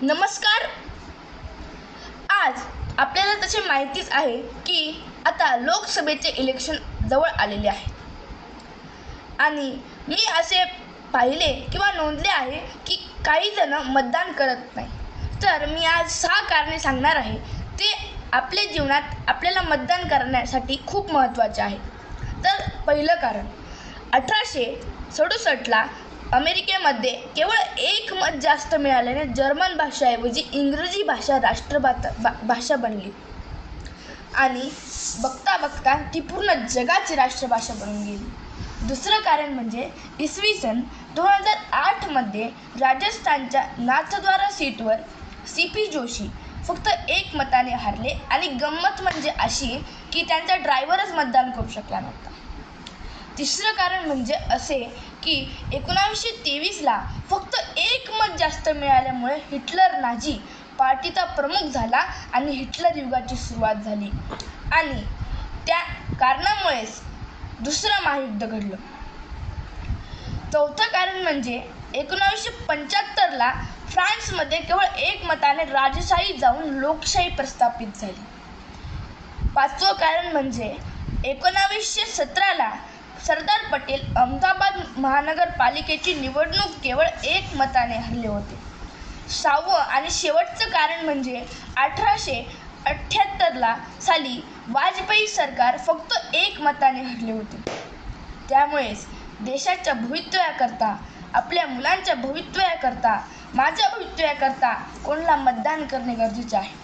नमस्कार. आज आपल्याला तसे माहितीच आहे की आता लोकसभेचे इलेक्शन जवळ आलेले आहे आणि मी असे पाहिले किंवा नोंदले आहे की काही जण मतदान करत नाही. तर मी आज 6 कारणे सांगणार आहे ते आपल्या जीवनात आपल्याला मतदान करण्यासाठी खूप महत्त्वाचे आहे. तर पहिलं कारण, 1867ला अमेरिकेमध्ये केवळ एक मत जास्त मिळाल्याने जर्मन भाषेऐवजी इंग्रजी भाषा भाषा बनली आणि बघता बघता ती पूर्ण जगाची राष्ट्रभाषा बनून गेली. दुसरं कारण म्हणजे इसवी सन 2008मध्ये राजस्थानच्या नाथद्वारा सीटवर CP जोशी फक्त 1 मताने हारले आणि गंमत म्हणजे अशी की त्यांचा ड्रायव्हरच मतदान करू शकला नव्हता. तिसरं कारण म्हणजे असे की 1923ला फक्त 1 मत जास्त मिळाल्यामुळे हिटलर नाझी पार्टीचा प्रमुख झाला आणि हिटलर युगाची सुरुवात झाली आणि त्या कारणामुळेच दुसरं महायुद्ध घडलं. चौथं कारण म्हणजे 1975ला फ्रान्समध्ये केवळ 1 मताने राजेशाही जाऊन लोकशाही प्रस्थापित झाली. पाचवं कारण म्हणजे 1917ला सरदार पटेल अहमदाबाद महानगरपालिकेची निवडणूक केवळ 1 मताने हरले होते. सहावं आणि शेवटचं कारण म्हणजे 1878 साली वाजपेयी सरकार फक्त 1 मताने हरले होते. त्यामुळेच देशाच्या भवितव्याकरता, आपल्या मुलांच्या भवितव्याकरता, माझ्या भवितव्याकरता कोणाला मतदान करणे गरजेचे आहे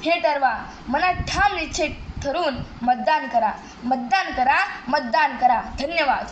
हे ठरवा. मनात ठाम निश्चय ठरवून मतदान करा. मतदान करा, मतदान करा. धन्यवाद.